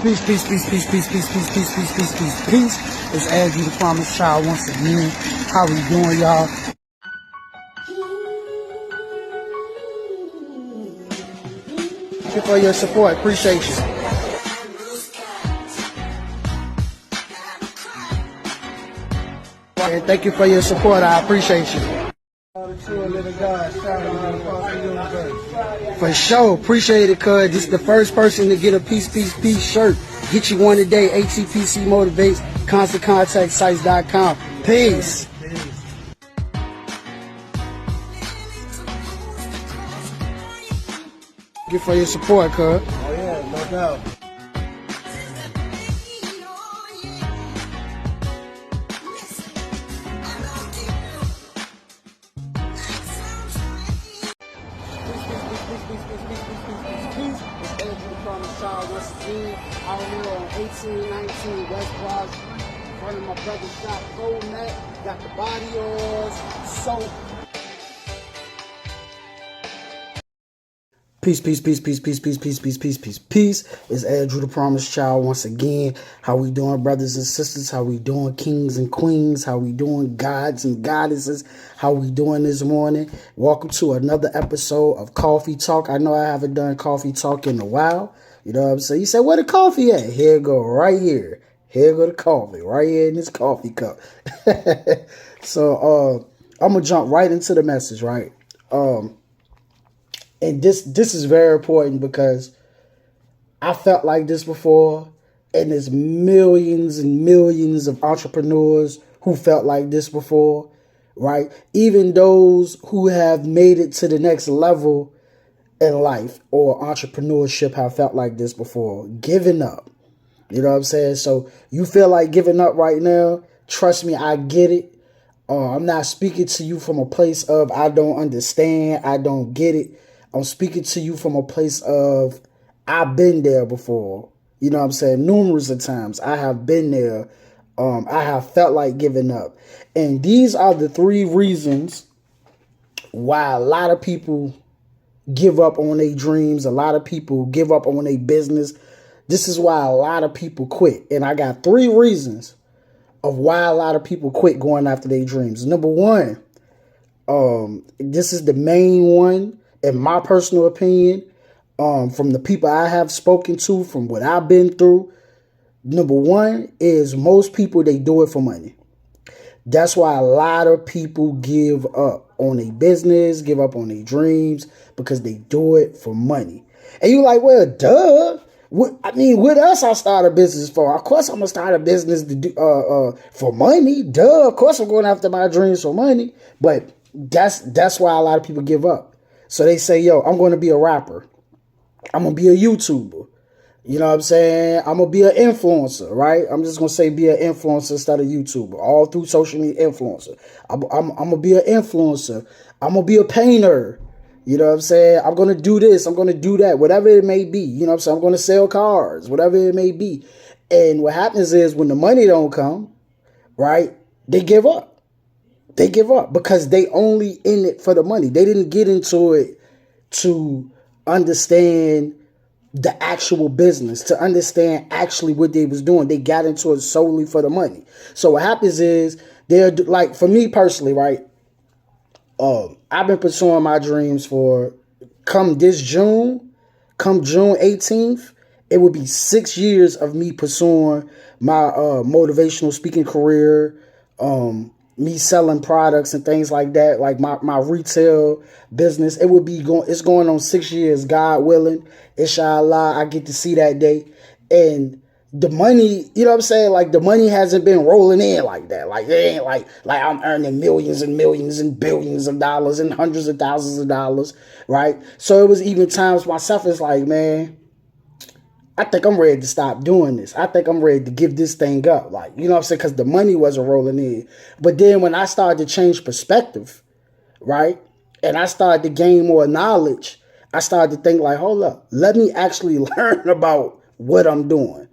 Peace, peace, peace, peace, peace, peace, peace, peace, peace, peace, peace, peace. It's Andrew the Promised Child once again. How we doing, y'all? Thank you for your support. Appreciate you. And thank you for your support. I appreciate you. For sure. Appreciate it, cuz. This is the first person to get a peace shirt. Get you one today. ATPC Motivates. ConstantContactSites.com. Peace. Thank you for your support, cuz. Oh yeah, no doubt. It's Andrew the Promised Child once again. Out here on 1819 West Broad Street. In front of my brother's shop, Gold Mat. Got the body oils, soap. Peace, peace, peace, peace, peace, peace, peace, peace, peace, peace, peace. It's Andrew the Promised Child once again. How we doing, brothers and sisters? How we doing, kings and queens? How we doing, gods and goddesses? How we doing this morning? Welcome to another episode of Coffee Talk. I know I haven't done Coffee Talk in a while. You know what I'm saying? You said, where the coffee at? Here it go, right here. Here go the coffee, right here in this coffee cup. So, I'm going to jump right into the message, right? And this is very important because I felt like this before, and there's millions and millions of entrepreneurs who felt like this before, right? Even those who have made it to the next level in life or entrepreneurship have felt like this before, giving up. You know what I'm saying? So you feel like giving up right now, trust me, I get it. I'm not speaking to you from a place of I don't understand, I don't get it. I'm speaking to you from a place of I've been there before. You know what I'm saying? Numerous of times I have been there. I have felt like giving up. And these are the three reasons why a lot of people give up on their dreams. A lot of people give up on their business. This is why a lot of people quit. And I got three reasons of why a lot of people quit going after their dreams. Number one, this is the main one. In my personal opinion, from the people I have spoken to, from what I've been through, number one is most people, they do it for money. That's why a lot of people give up on their business, give up on their dreams, because they do it for money. And you're like, well, duh. What else I start a business for? Of course I'm going to start a business to do, for money. Duh. Of course I'm going after my dreams for money. But that's why a lot of people give up. So they say, yo, I'm going to be a rapper. I'm going to be a YouTuber. You know what I'm saying? I'm going to be an influencer, right? I'm just going to say be an influencer instead of YouTuber. All through social media influencer. I'm going to be an influencer. I'm going to be a painter. You know what I'm saying? I'm going to do this. I'm going to do that. Whatever it may be. You know what I'm saying? I'm going to sell cars. Whatever it may be. And what happens is when the money don't come, right, they give up. They give up because they only in it for the money. They didn't get into it to understand the actual business, to understand actually what they was doing. They got into it solely for the money. So what happens is they're like, for me personally, right? I've been pursuing my dreams for come June 18th. It will be 6 years of me pursuing my motivational speaking career, me selling products and things like that, like my retail business. It's going on 6 years, God willing. Inshallah, I get to see that day. And the money, you know what I'm saying? Like the money hasn't been rolling in like that. Like it ain't like I'm earning millions and millions and billions of dollars and hundreds of thousands of dollars, right? So it was even times myself, it's like, man, I think I'm ready to stop doing this. I think I'm ready to give this thing up. Like, you know what I'm saying? Because the money wasn't rolling in. But then when I started to change perspective, right? And I started to gain more knowledge, I started to think like, hold up, let me actually learn about what I'm doing,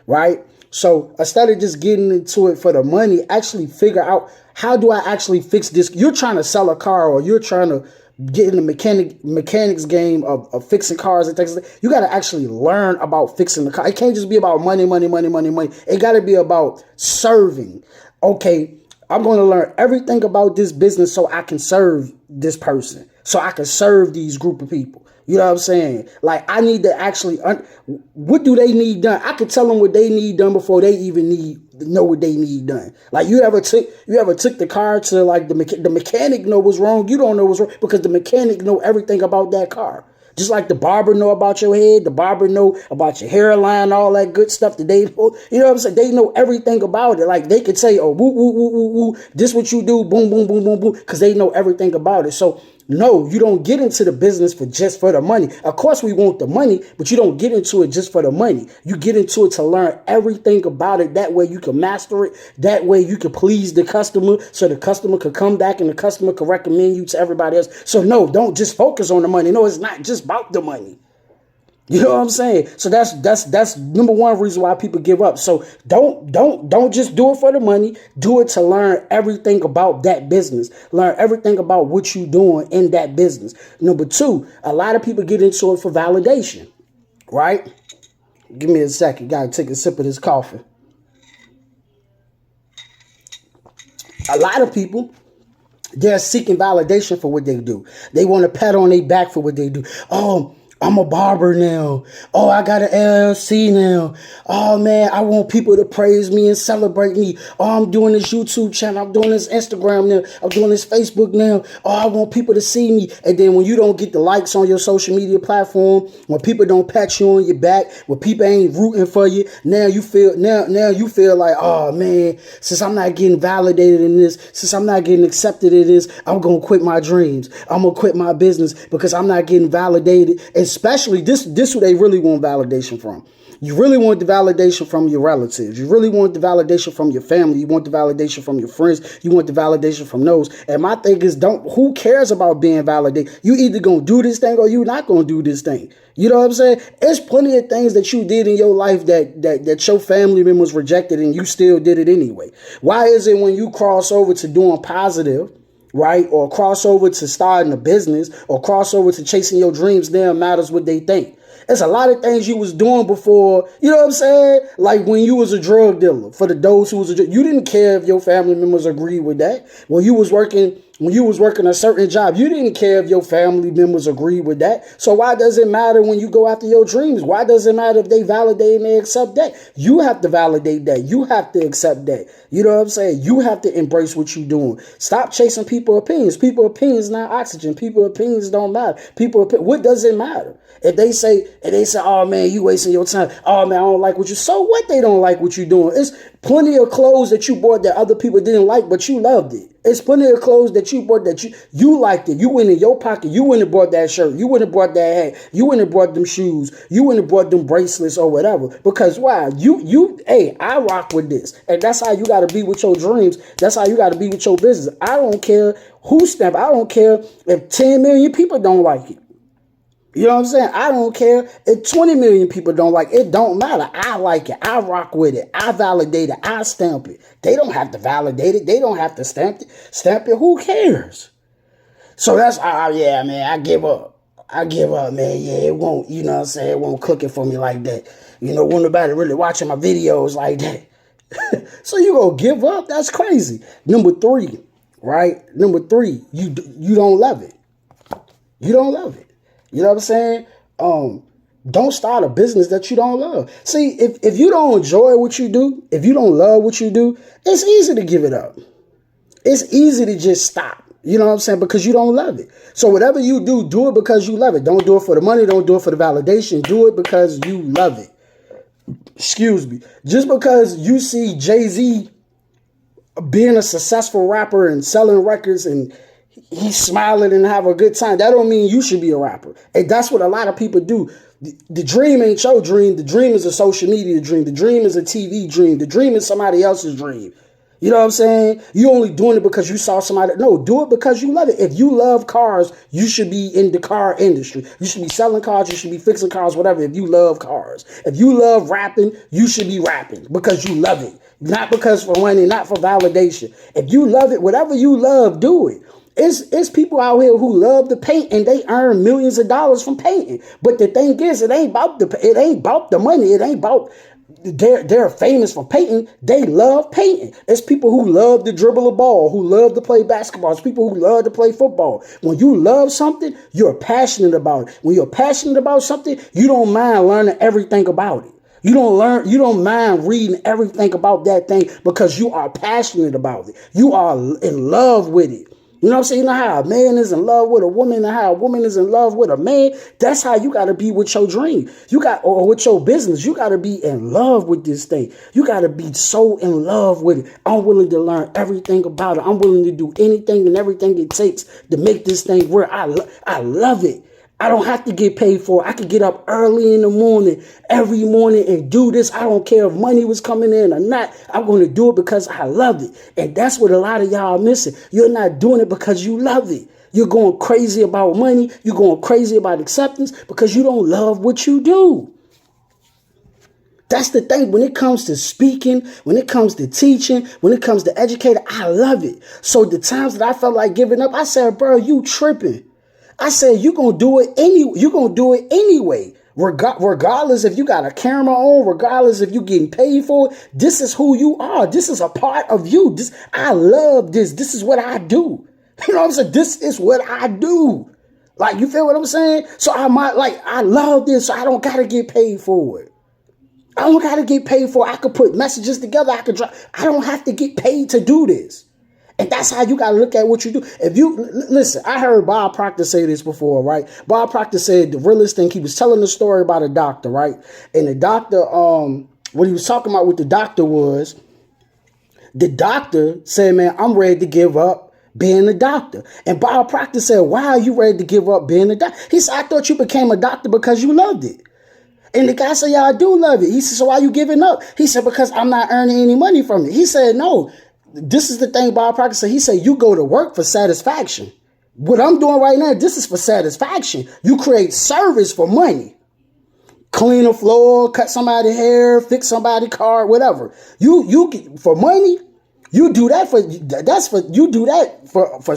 right? So instead of just getting into it for the money, actually figure out how do I actually fix this? You're trying to sell a car or you're trying to get in the mechanics game of fixing cars and things. You got to actually learn about fixing the car. It can't just be about money. It got to be about serving. Okay, I'm going to learn everything about this business so I can serve this person, so I can serve these group of people. You know what I'm saying? Like, I need to actually, what do they need done? I could tell them what they need done before they even know what they need done. Like, you ever took the car to like the mechanic know what's wrong? You don't know what's wrong because the mechanic know everything about that car. Just like the barber know about your head, the barber know about your hairline, all that good stuff that they know. You know what I'm saying? They know everything about it. Like, they could say, oh, woo, woo, woo, woo, woo, this what you do, boom, boom, boom, boom, boom, because they know everything about it. So, no, you don't get into the business just for the money. Of course, we want the money, but you don't get into it just for the money. You get into it to learn everything about it. That way you can master it. That way you can please the customer so the customer could come back and the customer could recommend you to everybody else. So no, don't just focus on the money. No, it's not just about the money. You know what I'm saying? So that's number one reason why people give up. So don't just do it for the money. Do it to learn everything about that business. Learn everything about what you're doing in that business. Number two, a lot of people get into it for validation, right? Give me a second. Gotta take a sip of this coffee. A lot of people, they're seeking validation for what they do. They want to pat on their back for what they do. Oh, I'm a barber now. Oh, I got an LLC now. Oh, man, I want people to praise me and celebrate me. Oh, I'm doing this YouTube channel. I'm doing this Instagram now. I'm doing this Facebook now. Oh, I want people to see me. And then when you don't get the likes on your social media platform, when people don't pat you on your back, when people ain't rooting for you, now you feel like, oh, man, since I'm not getting validated in this, since I'm not getting accepted in this, I'm going to quit my dreams. I'm going to quit my business because I'm not getting validated. Especially this who they really want validation from. You really want the validation from your relatives. You really want the validation from your family. You want the validation from your friends. You want the validation from those. And my thing is, who cares about being validated? You either gonna do this thing or you not gonna do this thing. You know what I'm saying? There's plenty of things that you did in your life that your family members rejected and you still did it anyway. Why is it when you cross over to doing positive, right, or cross over to starting a business, or cross over to chasing your dreams, then matters what they think? It's a lot of things you was doing before, you know what I'm saying? Like when you was a drug dealer, for those who was you didn't care if your family members agreed with that. When you was working a certain job, you didn't care if your family members agreed with that. So why does it matter when you go after your dreams? Why does it matter if they validate and they accept that? You have to validate that. You have to accept that. You know what I'm saying? You have to embrace what you're doing. Stop chasing people's opinions. People's opinions not oxygen. People's opinions don't matter. What does it matter? If they say, oh man, you wasting your time. Oh man, I don't like what you. So what? They don't like what you're doing. It's plenty of clothes that you bought that other people didn't like, but you loved it. It's plenty of clothes that you bought that you liked it. You went in your pocket. You went and bought that shirt. You went and bought that hat. You went and bought them shoes. You went and bought them bracelets or whatever. Because why? Hey, I rock with this. And that's how you got to be with your dreams. That's how you got to be with your business. I don't care who stamp. I don't care if 10 million people don't like it. You know what I'm saying? I don't care if 20 million people don't like it. It don't matter. I like it. I rock with it. I validate it. I stamp it. They don't have to validate it. They don't have to stamp it. Who cares? So that's, yeah, man, I give up. Man. Yeah, it won't, you know what I'm saying? It won't cook it for me like that. You know, when nobody really watching my videos like that. So you gonna give up? That's crazy. Number three, right? You don't love it. You don't love it. You know what I'm saying? Don't start a business that you don't love. See, if you don't enjoy what you do, if you don't love what you do, it's easy to give it up. It's easy to just stop. You know what I'm saying? Because you don't love it. So whatever you do it because you love it. Don't do it for the money. Don't do it for the validation. Do it because you love it. Excuse me. Just because you see Jay-Z being a successful rapper and selling records and he's smiling and have a good time, that don't mean you should be a rapper. And that's what a lot of people do. The dream ain't your dream. The dream is a social media dream. The dream is a TV dream. The dream is somebody else's dream. You know what I'm saying? You only doing it because you saw somebody. No, do it because you love it. If you love cars, you should be in the car industry. You should be selling cars. You should be fixing cars, whatever, if you love cars. If you love rapping, you should be rapping because you love it. Not because for money, not for validation. If you love it, whatever you love, do it. It's people out here who love to paint and they earn millions of dollars from painting. But the thing is, it ain't about the money. It ain't about they're famous for painting. They love painting. It's people who love to dribble a ball, who love to play basketball. It's people who love to play football. When you love something, you're passionate about it. When you're passionate about something, you don't mind learning everything about it. You don't mind reading everything about that thing because you are passionate about it. You are in love with it. You know what I'm saying? You know how a man is in love with a woman and how a woman is in love with a man? That's how you got to be with your dream. Or with your business. You got to be in love with this thing. You got to be so in love with it. I'm willing to learn everything about it. I'm willing to do anything and everything it takes to make this thing work. I love it. I don't have to get paid for it. I could get up early in the morning, every morning and do this. I don't care if money was coming in or not. I'm going to do it because I love it. And that's what a lot of y'all are missing. You're not doing it because you love it. You're going crazy about money. You're going crazy about acceptance because you don't love what you do. That's the thing. When it comes to speaking, when it comes to teaching, when it comes to educating, I love it. So the times that I felt like giving up, I said, bro, you tripping. I said, you're going to do it anyway. Regardless if you got a camera on, regardless if you're getting paid for it, this is who you are. This is a part of you. I love this. This is what I do. You know what I'm saying? This is what I do. Like, you feel what I'm saying? So I love this. So I don't got to get paid for it. I don't got to get paid for it. I could put messages together. I don't have to get paid to do this. And that's how you got to look at what you do. If you listen, I heard Bob Proctor say this before, right? Bob Proctor said the realest thing, he was telling the story about a doctor, right? And the doctor, what he was talking about with the doctor was, the doctor said, man, I'm ready to give up being a doctor. And Bob Proctor said, why are you ready to give up being a doctor? He said, I thought you became a doctor because you loved it. And the guy said, yeah, I do love it. He said, so why are you giving up? He said, because I'm not earning any money from it. He said, no. This is the thing Bob Proctor said. He said, you go to work for satisfaction. What I'm doing right now, this is for satisfaction. You create service for money. Clean a floor, cut somebody's hair, fix somebody's car, whatever. You get for money, you do that for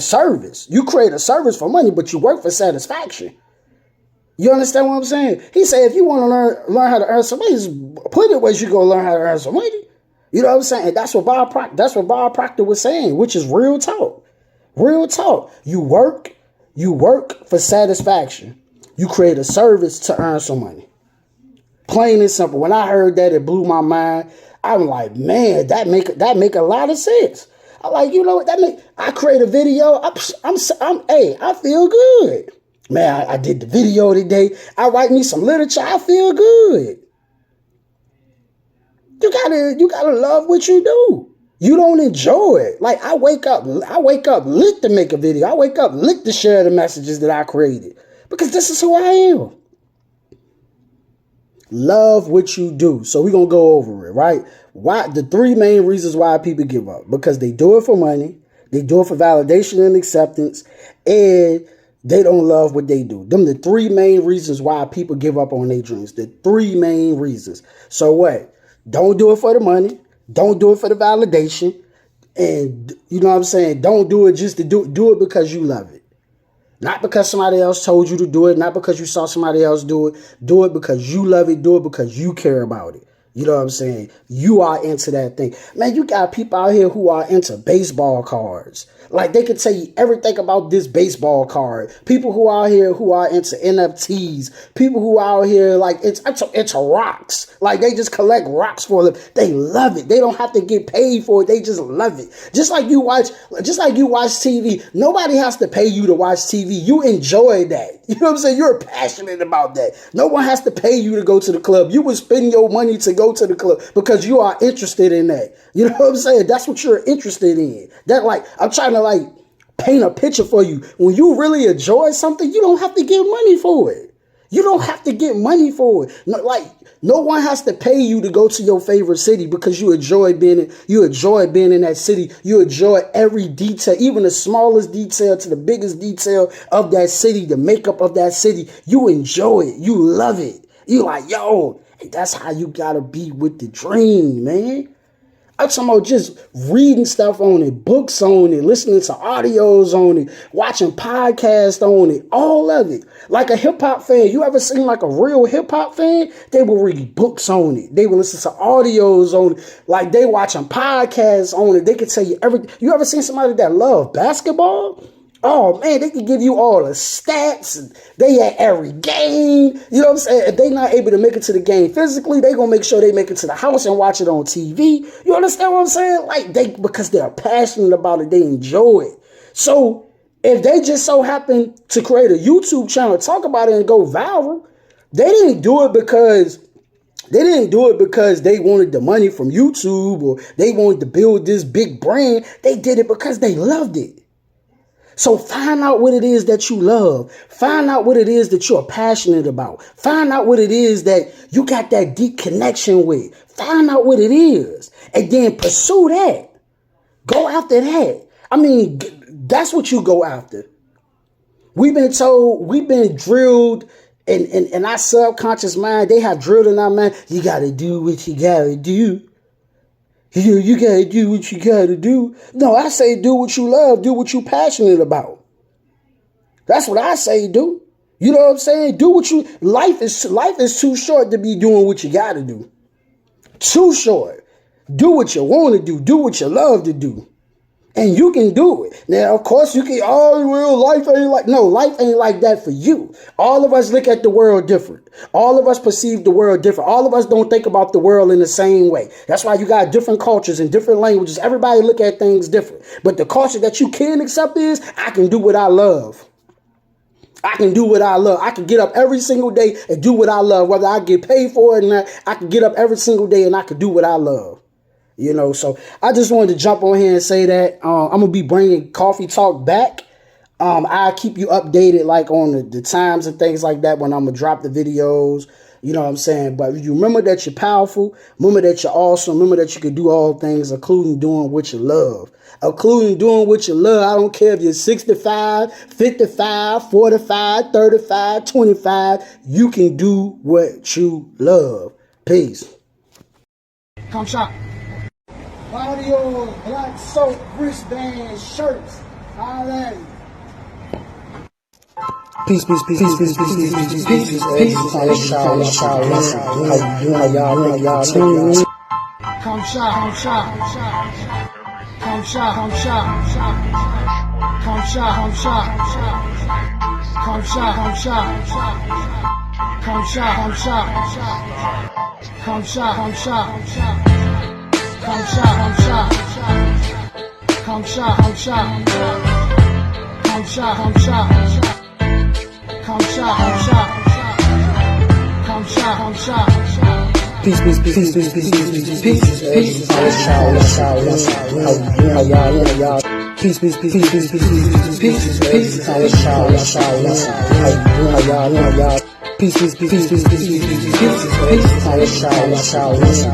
service. You create a service for money, but you work for satisfaction. You understand what I'm saying? He said, if you want to learn how to earn some money, just put it where you go learn how to earn some money. You know what I'm saying? And that's what Bob Proctor was saying, which is real talk. Real talk. You work for satisfaction. You create a service to earn some money. Plain and simple. When I heard that, it blew my mind. I'm like, man, that make a lot of sense. I'm like, you know what I create a video. I feel good. Man, I did the video today. I write me some literature. I feel good. You gotta love what you do. You don't enjoy it. Like I wake up lit to make a video. I wake up lit to share the messages that I created. Because this is who I am. Love what you do. So we're gonna go over it, right? Why the three main reasons why people give up. Because they do it for money, they do it for validation and acceptance, and they don't love what they do. Them the three main reasons why people give up on their dreams. The three main reasons. So what? Don't do it for the money. Don't do it for the validation. And you know what I'm saying? Don't do it just to do it because you love it. Not because somebody else told you to do it. Not because you saw somebody else do it. Do it because you love it. Do it because you care about it. You know what I'm saying? You are into that thing. Man, you got people out here who are into baseball cards. Like they can tell you everything about this baseball card. People who are out here who are into NFTs. People who are out here like it's rocks. Like they just collect rocks for them. They love it. They don't have to get paid for it. They just love it. Just like you watch TV. Nobody has to pay you to watch TV. You enjoy that. You know what I'm saying? You're passionate about that. No one has to pay you to go to the club. You would spend your money to go to the club because you are interested in that. You know what I'm saying? That's what you're interested in. That like, I'm trying to like paint a picture for you. When you really enjoy something, you don't have to get money for it. You don't have to get money for it. No one has to pay you to go to your favorite city because you enjoy being in that city. You enjoy every detail, even the smallest detail to the biggest detail of that city, the makeup of that city. You enjoy it. You love it. You like, yo, that's how you gotta be with the dream, man. I'm talking about just reading stuff on it, books on it, listening to audios on it, watching podcasts on it, all of it. Like a hip hop fan, you ever seen like a real hip hop fan? They will read books on it. They will listen to audios on it. Like they watching podcasts on it. They can tell you everything. You ever seen somebody that love basketball? Oh man, they can give you all the stats. And they at every game. You know what I'm saying? If they not able to make it to the game physically, they gonna make sure they make it to the house and watch it on TV. You understand what I'm saying? Like because they're passionate about it, they enjoy it. So if they just so happen to create a YouTube channel, talk about it and go viral, they didn't do it because they wanted the money from YouTube or they wanted to build this big brand. They did it because they loved it. So find out what it is that you love. Find out what it is that you're passionate about. Find out what it is that you got that deep connection with. Find out what it is. And then pursue that. Go after that. I mean, that's what you go after. We've been told, we've been drilled in our subconscious mind. They have drilled in our mind, you got to do what you got to do. You gotta do what you gotta do. No, I say do what you love, do what you passionate about. That's what I say do. You know what I'm saying? Do what you life is too short to be doing what you gotta do. Too short. Do what you want to do what you love to do. And you can do it. Now, of course, you can, life ain't like, no, life ain't like that for you. All of us look at the world different. All of us perceive the world different. All of us don't think about the world in the same way. That's why you got different cultures and different languages. Everybody look at things different. But the culture that you can accept is, I can do what I love. I can do what I love. I can get up every single day and do what I love. Whether I get paid for it or not, I can get up every single day and I can do what I love. You know, so I just wanted to jump on here and say that I'm going to be bringing Coffee Talk back. I'll keep you updated like on the times and things like that when I'm going to drop the videos. You know what I'm saying? But you remember that you're powerful. Remember that you're awesome. Remember that you can do all things, including doing what you love. Including doing what you love. I don't care if you're 65, 55, 45, 35, 25. You can do what you love. Peace. Come shop. Audio, black soap, wristbands, shirts, all that. Peace, peace, peace, peace, peace, peace, peace, peace, peace, peace. How you doing, y'all? Come shop, come shop, come shop, come shop, come shop, come shop, come shop, come shop, come shop, come shop, come shop, come shop. Come shop, come shop, come shop, come shop, come shop, come shop, come shop, come shop, come shop. Peace, peace, peace, peace, peace, peace, peace, peace, peace. How y'all? Peace, peace, peace, peace, peace, peace, peace, peace. How y'all? Peace, peace, peace, peace, peace, peace, peace, peace. How y'all?